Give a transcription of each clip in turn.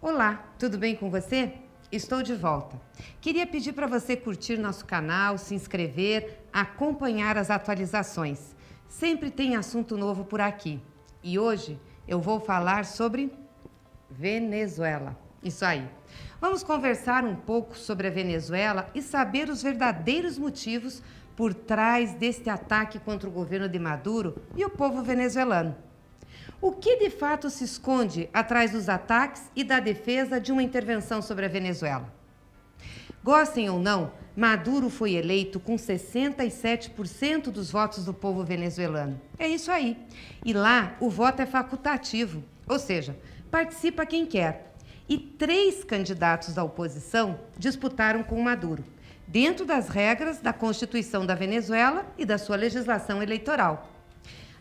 Olá, tudo bem com você? Estou de volta. Queria pedir para você curtir nosso canal, se inscrever, acompanhar as atualizações. Sempre tem assunto novo por aqui. E hoje eu vou falar sobre Venezuela. Isso aí. Vamos conversar um pouco sobre a Venezuela e saber os verdadeiros motivos por trás deste ataque contra o governo de Maduro e o povo venezuelano. O que de fato se esconde atrás dos ataques e da defesa de uma intervenção sobre a Venezuela? Gostem ou não, Maduro foi eleito com 67% dos votos do povo venezuelano. É isso aí. E lá o voto é facultativo, ou seja, participa quem quer. E 3 candidatos da oposição disputaram com Maduro, dentro das regras da Constituição da Venezuela e da sua legislação eleitoral.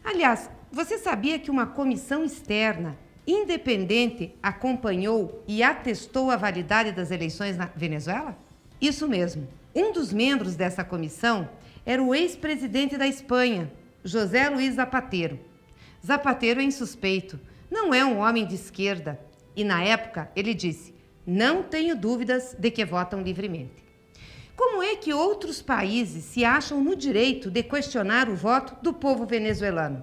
Aliás, você sabia que uma comissão externa, independente, acompanhou e atestou a validade das eleições na Venezuela? Isso mesmo. Um dos membros dessa comissão era o ex-presidente da Espanha, José Luiz Zapatero. Zapatero é insuspeito, não é um homem de esquerda. E na época ele disse: "Não tenho dúvidas de que votam livremente". Como é que outros países se acham no direito de questionar o voto do povo venezuelano?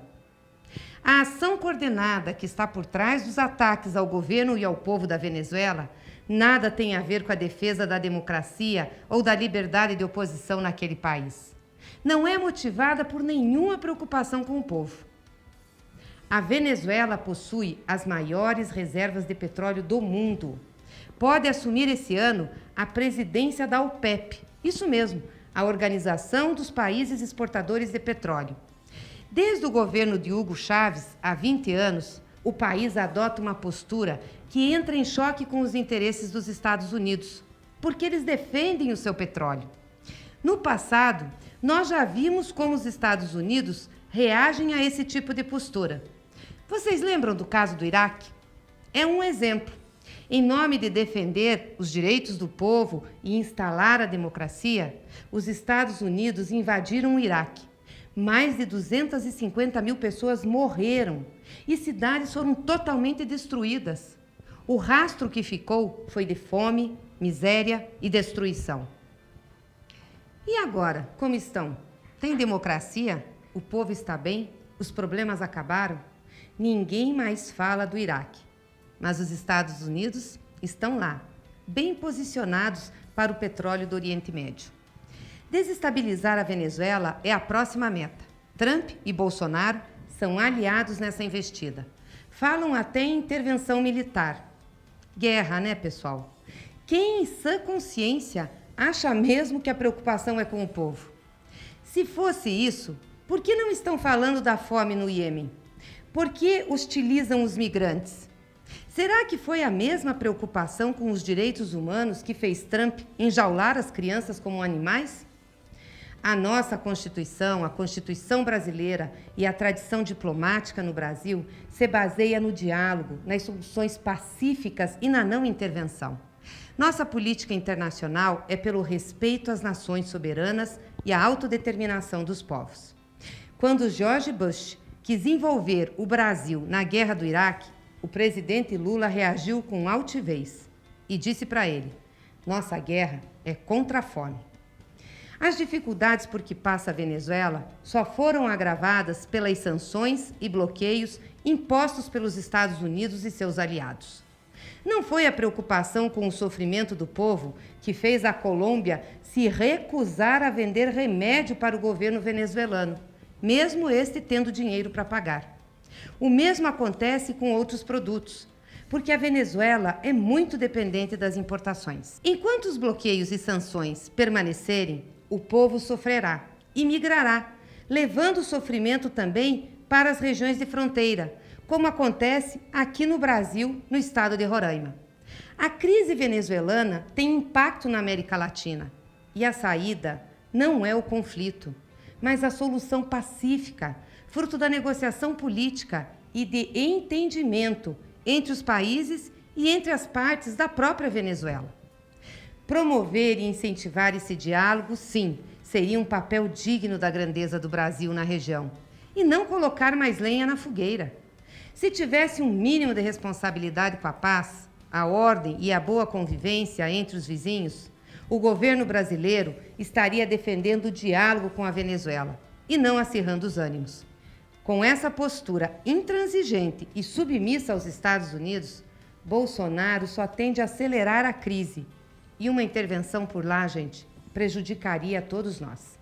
A ação coordenada que está por trás dos ataques ao governo e ao povo da Venezuela nada tem a ver com a defesa da democracia ou da liberdade de oposição naquele país. Não é motivada por nenhuma preocupação com o povo. A Venezuela possui as maiores reservas de petróleo do mundo. Pode assumir esse ano a presidência da OPEP, isso mesmo, a Organização dos Países Exportadores de Petróleo. Desde o governo de Hugo Chávez, há 20 anos, o país adota uma postura que entra em choque com os interesses dos Estados Unidos, porque eles defendem o seu petróleo. No passado, nós já vimos como os Estados Unidos reagem a esse tipo de postura. Vocês lembram do caso do Iraque? É um exemplo. Em nome de defender os direitos do povo e instalar a democracia, os Estados Unidos invadiram o Iraque. Mais de 250 mil pessoas morreram e cidades foram totalmente destruídas. O rastro que ficou foi de fome, miséria e destruição. E agora, como estão? Tem democracia? O povo está bem? Os problemas acabaram? Ninguém mais fala do Iraque. Mas os Estados Unidos estão lá, bem posicionados para o petróleo do Oriente Médio. Desestabilizar a Venezuela é a próxima meta. Trump e Bolsonaro são aliados nessa investida. Falam até em intervenção militar. Guerra, né, pessoal? Quem em sã consciência acha mesmo que a preocupação é com o povo? Se fosse isso, por que não estão falando da fome no Iêmen? Por que hostilizam os migrantes? Será que foi a mesma preocupação com os direitos humanos que fez Trump enjaular as crianças como animais? A nossa Constituição, a Constituição brasileira e a tradição diplomática no Brasil se baseia no diálogo, nas soluções pacíficas e na não intervenção. Nossa política internacional é pelo respeito às nações soberanas e à autodeterminação dos povos. Quando George Bush quis envolver o Brasil na guerra do Iraque, o presidente Lula reagiu com altivez e disse para ele: "Nossa guerra é contra a fome". As dificuldades por que passa a Venezuela só foram agravadas pelas sanções e bloqueios impostos pelos Estados Unidos e seus aliados. Não foi a preocupação com o sofrimento do povo que fez a Colômbia se recusar a vender remédio para o governo venezuelano, mesmo este tendo dinheiro para pagar. O mesmo acontece com outros produtos, porque a Venezuela é muito dependente das importações. Enquanto os bloqueios e sanções permanecerem, o povo sofrerá e migrará, levando o sofrimento também para as regiões de fronteira, como acontece aqui no Brasil, no estado de Roraima. A crise venezuelana tem impacto na América Latina e a saída não é o conflito, mas a solução pacífica, fruto da negociação política e de entendimento entre os países e entre as partes da própria Venezuela. Promover e incentivar esse diálogo, sim, seria um papel digno da grandeza do Brasil na região, e não colocar mais lenha na fogueira. Se tivesse um mínimo de responsabilidade com a paz, a ordem e a boa convivência entre os vizinhos, o governo brasileiro estaria defendendo o diálogo com a Venezuela e não acirrando os ânimos. Com essa postura intransigente e submissa aos Estados Unidos, Bolsonaro só tende a acelerar a crise. E uma intervenção por lá, gente, prejudicaria a todos nós.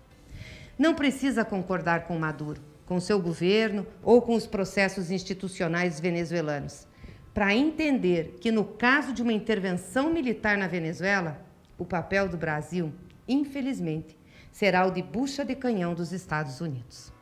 Não precisa concordar com Maduro, com seu governo ou com os processos institucionais venezuelanos, para entender que, no caso de uma intervenção militar na Venezuela, o papel do Brasil, infelizmente, será o de bucha de canhão dos Estados Unidos.